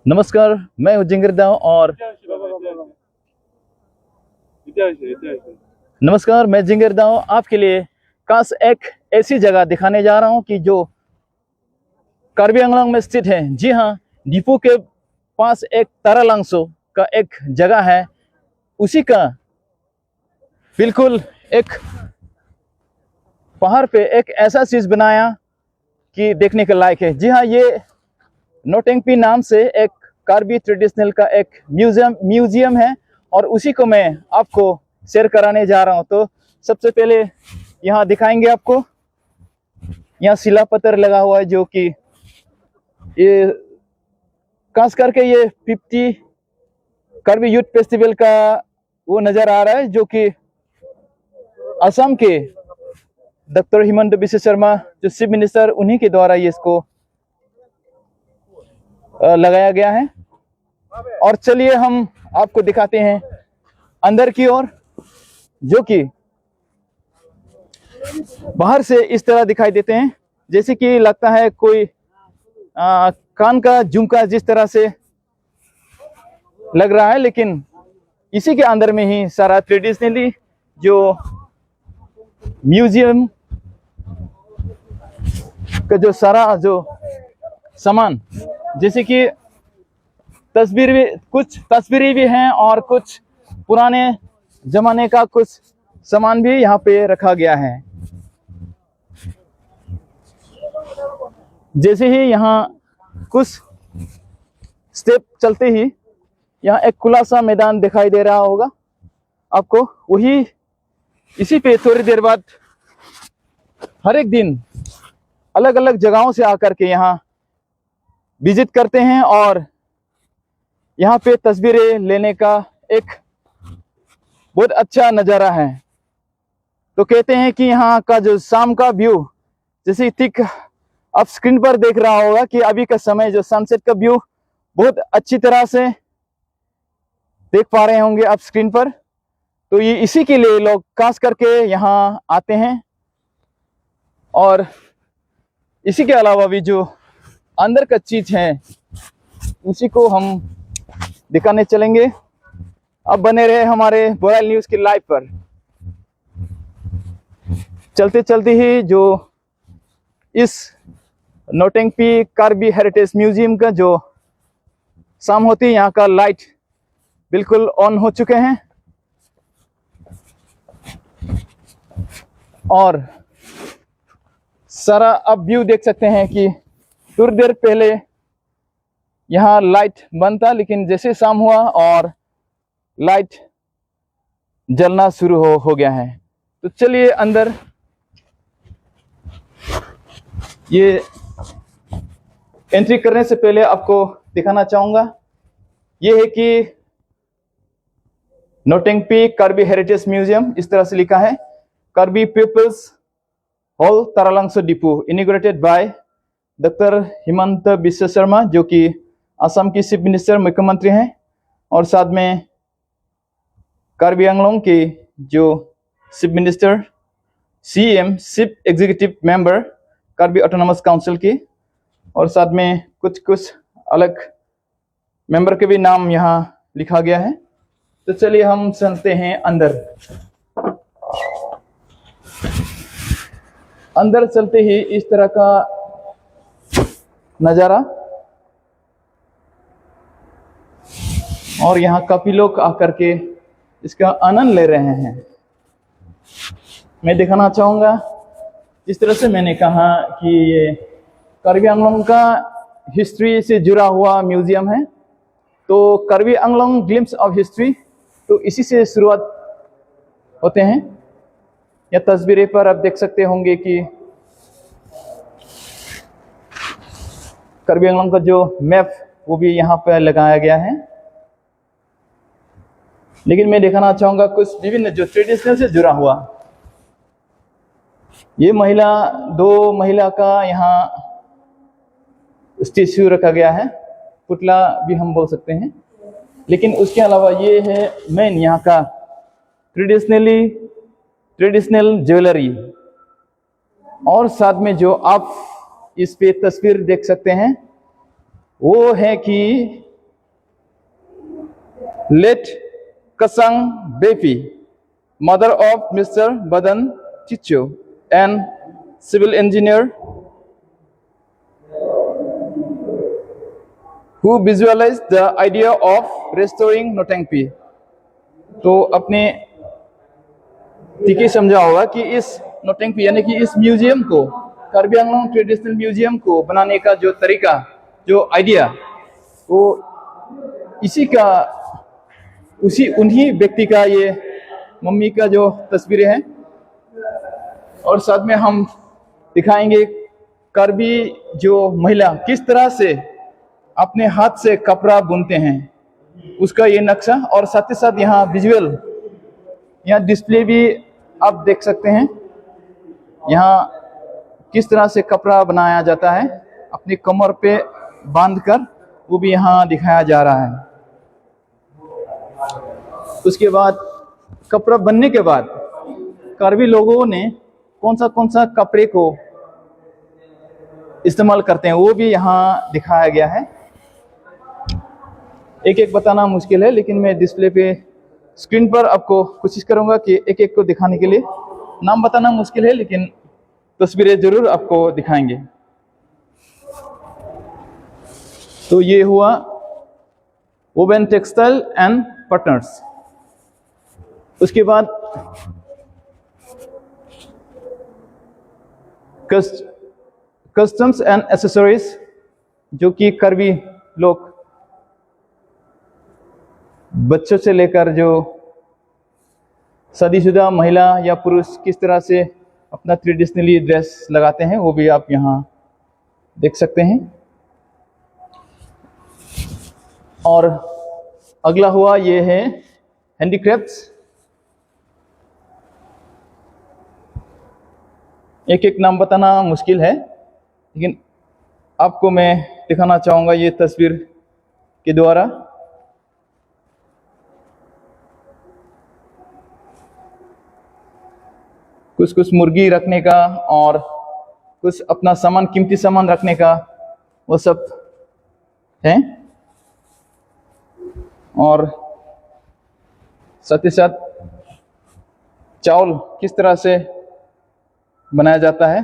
नमस्कार, मैं हूं जिंगरदाव और नमस्कार, मैं जिंगरदाव आपके लिए खास एक ऐसी जगह दिखाने जा रहा हूं कि जो कार्बी आंगलॉन्ग में स्थित है। जी हां, डिपो के पास एक तारालांगसो का एक जगह है, उसी का बिल्कुल एक पहाड़ पे एक ऐसा चीज बनाया कि देखने के लायक है। जी हाँ, ये नोटेंगपी नाम से एक कार्बी ट्रेडिशनल का एक म्यूजियम है और उसी को मैं आपको शेयर कराने जा रहा हूँ। तो सबसे पहले यहाँ दिखाएंगे आपको, यहाँ शिलापत्थर लगा हुआ है जो कि ये खास करके ये 50 कार्बी यूथ फेस्टिवल का वो नजर आ रहा है, जो कि असम के डॉक्टर हिमंत बिश्व शर्मा जो चीफ मिनिस्टर, उन्हीं के द्वारा ये इसको लगाया गया है। और चलिए हम आपको दिखाते हैं अंदर की ओर, जो कि बाहर से इस तरह दिखाई देते हैं जैसे कि लगता है कोई कान का झुमका जिस तरह से लग रहा है, लेकिन इसी के अंदर में ही सारा ट्रेडिशनली जो म्यूजियम का जो सारा जो सामान, जैसे कि कुछ तस्वीरें भी हैं और कुछ पुराने जमाने का कुछ सामान भी यहाँ पे रखा गया है। जैसे ही यहाँ कुछ स्टेप चलते ही यहाँ एक खुला सा मैदान दिखाई दे रहा होगा आपको, वही इसी पे थोड़ी देर बाद हर एक दिन अलग अलग जगहों से आकर के यहाँ विजिट करते हैं और यहाँ पे तस्वीरें लेने का एक बहुत अच्छा नज़ारा है। तो कहते हैं कि यहाँ का जो शाम का व्यू, जैसे ठीक आप स्क्रीन पर देख रहा होगा कि अभी का समय जो सनसेट का व्यू बहुत अच्छी तरह से देख पा रहे होंगे आप स्क्रीन पर। तो ये इसी के लिए लोग खास करके यहाँ आते हैं और इसी के अलावा भी जो अंदर का चीज है उसी को हम दिखाने चलेंगे। अब बने रहे हमारे बोराइल न्यूज की लाइव पर। चलते चलते ही जो इस नोटेंगपी कार्बी हेरिटेज म्यूजियम का जो शाम होती है, यहाँ का लाइट बिल्कुल ऑन हो चुके हैं और सारा अब व्यू देख सकते हैं कि थोड़ी देर पहले यहाँ लाइट बंद था, लेकिन जैसे शाम हुआ और लाइट जलना शुरू हो गया है। तो चलिए अंदर, ये एंट्री करने से पहले आपको दिखाना चाहूंगा, ये है कि नोटेंगपी कार्बी हेरिटेज म्यूजियम, इस तरह से लिखा है, Karbi peoples hall Taralangso depot, inaugurated by doctor Himanta Biswa Sarma, जो कि असम की चीफ मिनिस्टर, मुख्यमंत्री हैं, और साथ में कार्बी आंगलॉन्ग के जो chief minister, CM, chief executive member Karbi autonomous council की, और साथ में कुछ अलग मेंबर के भी नाम यहाँ लिखा गया है। तो चलिए हम चलते हैं अंदर। अंदर चलते ही इस तरह का नज़ारा, और यहाँ काफी लोग आकर के इसका आनंद ले रहे हैं। मैं दिखाना चाहूँगा, जिस तरह से मैंने कहा कि ये कार्बी आंगलॉन्ग का हिस्ट्री से जुड़ा हुआ म्यूजियम है, तो Karbi Anglong glimpse of history, तो इसी से शुरुआत होते हैं। या तस्वीरें पर आप देख सकते होंगे कि कार्बी आंगलॉन्ग का जो मैप वो भी यहाँ पर लगाया गया है। लेकिन मैं दिखाना चाहूँगा कुछ विभिन्न जो ट्रेडिशनल से जुड़ा हुआ, ये दो महिला का यहाँ स्टेच्यू रखा गया है, पुतला भी हम बोल सकते हैं। लेकिन उसके अलावा ये है मेन यहाँ का ट्रेडिशनल ज्वेलरी, और साथ में जो आप इस पे तस्वीर देख सकते हैं, वो है कि late Kasang Bepi, mother of mister Badan Chicho and civil engineer who visualized the idea of restoring Notengpi। तो अपने ठीक समझा होगा कि इस नोटेंगपी यानी कि इस म्यूजियम को, कार्बी आंगलोंग ट्रेडिशनल म्यूजियम को बनाने का जो तरीका, जो आइडिया, वो उन्हीं व्यक्ति का ये मम्मी का जो तस्वीरें हैं। और साथ में हम दिखाएंगे कार्बी जो महिला किस तरह से अपने हाथ से कपड़ा बुनते हैं, उसका ये नक्शा। और साथ ही साथ यहाँ विजुअल, यहाँ डिस्प्ले भी आप देख सकते हैं। यहाँ किस तरह से कपड़ा बनाया जाता है अपनी कमर पे बांधकर, वो भी यहाँ दिखाया जा रहा है। उसके बाद कपड़ा बनने के बाद कार्बी लोगों ने कौन सा कपड़े को इस्तेमाल करते हैं, वो भी यहाँ दिखाया गया है। एक एक बताना मुश्किल है, लेकिन मैं डिस्प्ले पे स्क्रीन पर आपको कोशिश करूंगा कि एक एक को दिखाने के लिए। नाम बताना मुश्किल है, लेकिन तस्वीरें जरूर आपको दिखाएंगे। तो ये हुआ वोवेन टेक्सटाइल एंड पार्टनर्स। उसके बाद कस्टम्स एंड एसेसरीज, जो कि कार्बी लोग बच्चों से लेकर जो शादीशुदा महिला या पुरुष किस तरह से अपना ट्रेडिशनली ड्रेस लगाते हैं, वो भी आप यहाँ देख सकते हैं। और अगला हुआ ये है हैंडीक्राफ्ट्स। एक एक नाम बताना मुश्किल है, लेकिन आपको मैं दिखाना चाहूँगा ये तस्वीर के द्वारा। कुछ मुर्गी रखने का और कुछ अपना सामान, कीमती सामान रखने का, वो सब है। और साथ ही साथ चावल किस तरह से बनाया जाता है,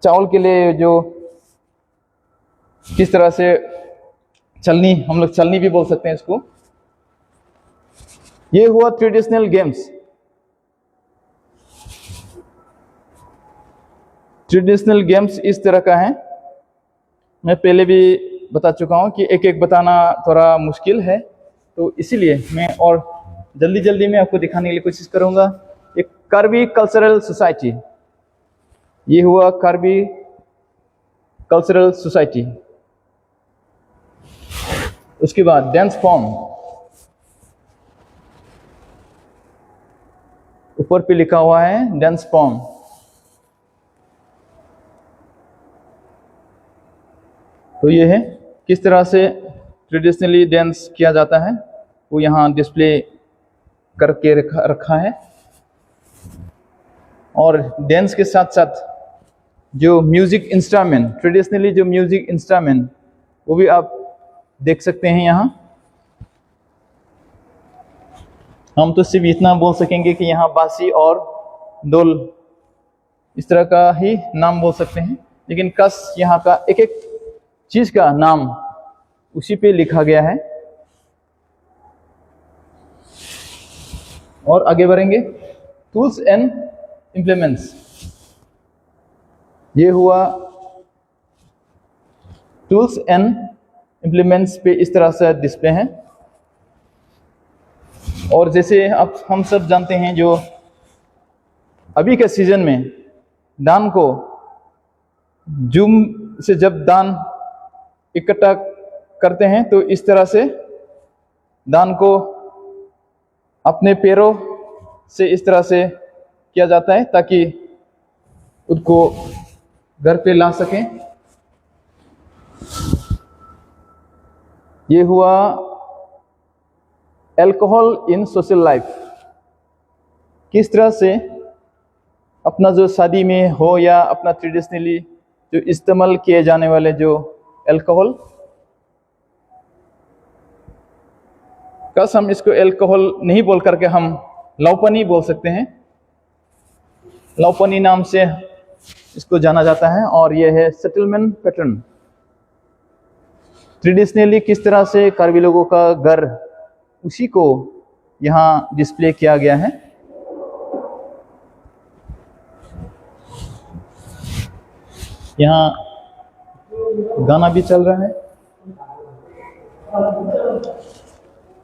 चावल के लिए जो किस तरह से चलनी, हम लोग चलनी भी बोल सकते हैं इसको। ये हुआ ट्रेडिशनल गेम्स। ट्रेडिशनल गेम्स इस तरह का है, मैं पहले भी बता चुका हूँ कि एक एक बताना थोड़ा मुश्किल है, तो इसीलिए मैं और जल्दी में आपको दिखाने के लिए कोशिश करूँगा। एक कार्बी कल्चरल सोसाइटी, ये हुआ कार्बी कल्चरल सोसाइटी। उसके बाद डांस फॉर्म, ऊपर पे लिखा हुआ है डांस फॉर्म। तो ये है किस तरह से ट्रेडिशनली डांस किया जाता है, वो यहाँ डिस्प्ले करके रखा है। और डांस के साथ साथ जो म्यूजिक इंस्ट्रूमेंट, ट्रेडिशनली जो म्यूजिक इंस्ट्रूमेंट, वो भी आप देख सकते हैं यहाँ। हम तो सिर्फ इतना बोल सकेंगे कि यहाँ बांसी और ढोल इस तरह का ही नाम बोल सकते हैं, लेकिन कस यहाँ का एक एक चीज का नाम उसी पे लिखा गया है। और आगे बढ़ेंगे, टूल्स एंड इम्प्लीमेंट्स। ये हुआ टूल्स एंड इम्प्लीमेंट्स पे इस तरह से डिस्प्ले है। और जैसे अब हम सब जानते हैं, जो अभी के सीजन में धान को जूम से जब धान इकट्ठा करते हैं, तो इस तरह से धान को अपने पैरों से इस तरह से किया जाता है ताकि उसको घर पे ला सकें। ये हुआ अल्कोहल इन सोशल लाइफ, किस तरह से अपना जो शादी में हो या अपना ट्रेडिशनली जो इस्तेमाल किए जाने वाले जो अल्कोहल। कस हम इसको अल्कोहल नहीं बोल करके हम लौपनी बोल सकते हैं। लौपनी नाम से इसको जाना जाता है। और यह है सेटलमेंट पैटर्न। ट्रेडिशनली किस तरह से कार्बी लोगों का घर, उसी को यहाँ डिस्प्ले किया गया है। यहाँ गाना भी चल रहा है।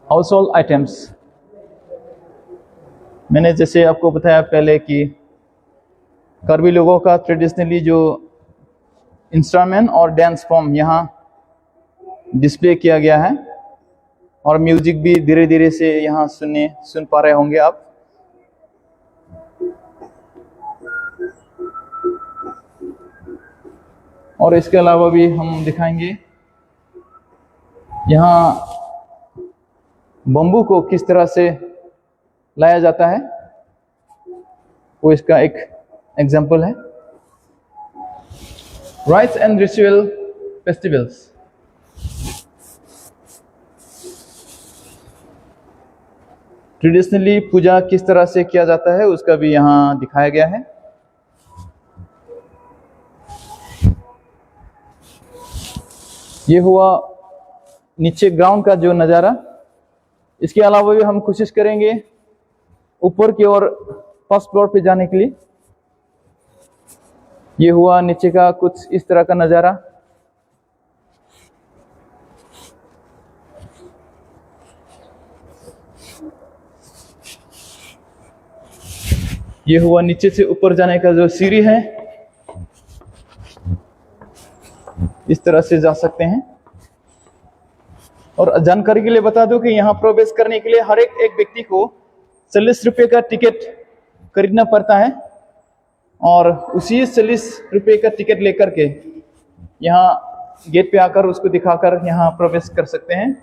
हाउस होल्ड आइटम्स, मैंने जैसे आपको बताया पहले कि कार्बी लोगों का ट्रेडिशनली जो इंस्ट्रूमेंट और डांस फॉर्म यहाँ डिस्प्ले किया गया है। और म्यूजिक भी धीरे धीरे से यहाँ सुन पा रहे होंगे आप। और इसके अलावा भी हम दिखाएंगे यहाँ बम्बू को किस तरह से लाया जाता है, वो इसका एक एग्जाम्पल है। Rites and ritual festivals, traditionally पूजा किस तरह से किया जाता है उसका भी यहाँ दिखाया गया है। ये हुआ नीचे ग्राउंड का जो नज़ारा। इसके अलावा भी हम कोशिश करेंगे ऊपर की ओर फर्स्ट फ्लोर पे जाने के लिए। ये हुआ नीचे का कुछ इस तरह का नज़ारा। ये हुआ नीचे से ऊपर जाने का जो सीढ़ी है, इस तरह से जा सकते हैं। और जानकारी के लिए बता दूं कि यहाँ प्रवेश करने के लिए हर एक व्यक्ति को 40 रुपये का टिकट खरीदना पड़ता है। और उसी 40 रुपये का टिकट लेकर के यहाँ गेट पे आकर उसको दिखाकर यहाँ प्रवेश कर सकते हैं।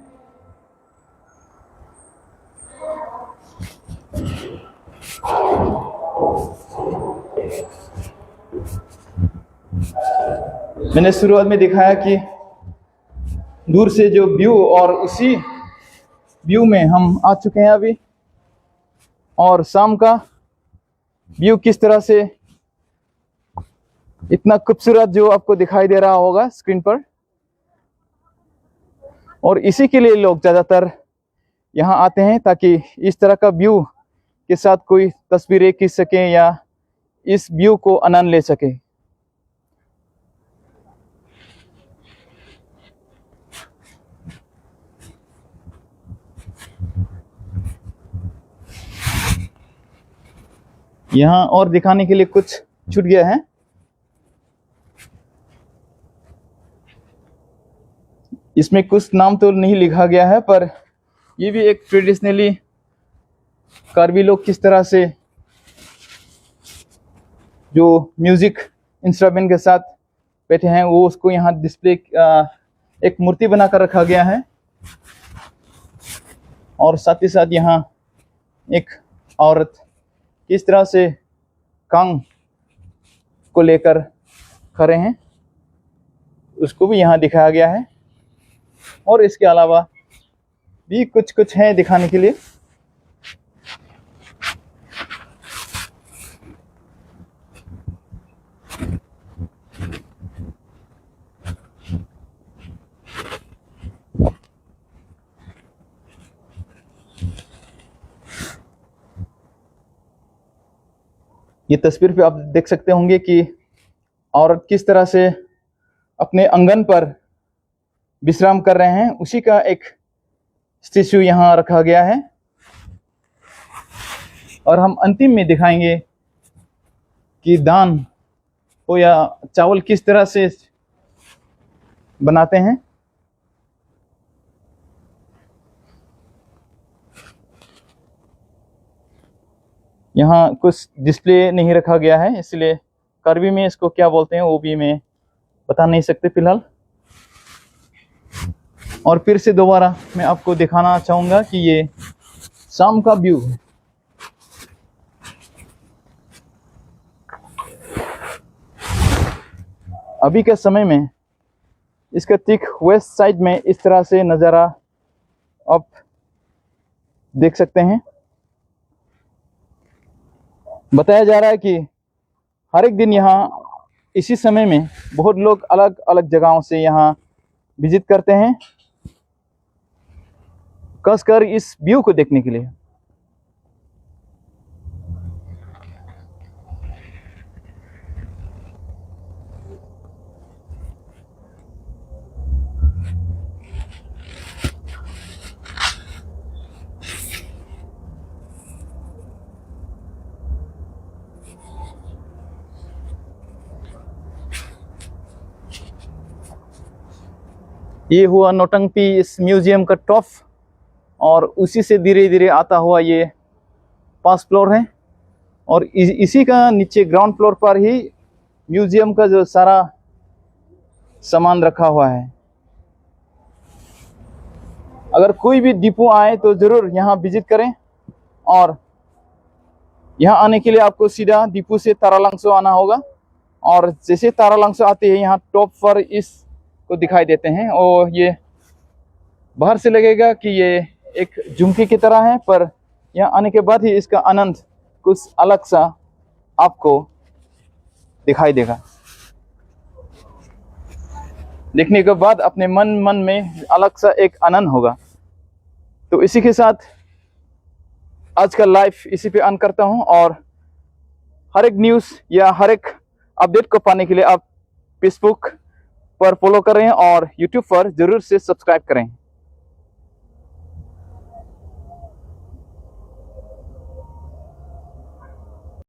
मैंने शुरुआत में दिखाया कि दूर से जो व्यू, और उसी व्यू में हम आ चुके हैं अभी। और शाम का व्यू किस तरह से इतना खूबसूरत जो आपको दिखाई दे रहा होगा स्क्रीन पर। और इसी के लिए लोग ज़्यादातर यहाँ आते हैं, ताकि इस तरह का व्यू के साथ कोई तस्वीरें खींच सकें या इस व्यू को आनंद ले सके। यहाँ और दिखाने के लिए कुछ छूट गया है। इसमें कुछ नाम तो नहीं लिखा गया है, पर ये भी एक ट्रेडिशनली कार्बी लोग किस तरह से जो म्यूजिक इंस्ट्रूमेंट के साथ बैठे हैं, वो उसको यहाँ डिस्प्ले एक मूर्ति बनाकर रखा गया है। और साथ ही साथ यहाँ एक औरत किस तरह से कांग को लेकर खड़े हैं, उसको भी यहाँ दिखाया गया है। और इसके अलावा भी कुछ है दिखाने के लिए। ये तस्वीर पे आप देख सकते होंगे कि औरत किस तरह से अपने आंगन पर विश्राम कर रहे हैं, उसी का एक स्टैचू यहाँ रखा गया है। और हम अंतिम में दिखाएंगे कि दान हो या चावल किस तरह से बनाते हैं। यहाँ कुछ डिस्प्ले नहीं रखा गया है, इसलिए कार्बी में इसको क्या बोलते हैं वो भी मैं बता नहीं सकते फिलहाल। और फिर से दोबारा मैं आपको दिखाना चाहूँगा कि ये शाम का व्यू है। अभी के समय में इसका ठीक वेस्ट साइड में इस तरह से नज़ारा आप देख सकते हैं। बताया जा रहा है कि हर एक दिन यहाँ इसी समय में बहुत लोग अलग अलग जगहों से यहाँ विजिट करते हैं, खासकर इस व्यू को देखने के लिए। ये हुआ नौटंकी इस म्यूजियम का टॉप, और उसी से धीरे धीरे आता हुआ ये 5 फ्लोर है, और इसी का नीचे ग्राउंड फ्लोर पर ही म्यूजियम का जो सारा सामान रखा हुआ है। अगर कोई भी डिपो आए तो ज़रूर यहाँ विजिट करें, और यहाँ आने के लिए आपको सीधा डिपो से तारालांगसो आना होगा, और जैसे तारालांगसो आते हैं यहाँ टॉप पर इस को दिखाई देते हैं, और ये बाहर से लगेगा कि ये एक झुमकी की तरह है, पर यहाँ आने के बाद ही इसका आनंद कुछ अलग सा आपको दिखाई देगा। देखने के बाद अपने मन में अलग सा एक आनंद होगा। तो इसी के साथ आज का लाइव इसी पे ऑन करता हूँ, और हर एक न्यूज़ या हर एक अपडेट को पाने के लिए आप फेसबुक पर फॉलो करें और यूट्यूब पर ज़रूर से सब्सक्राइब करें।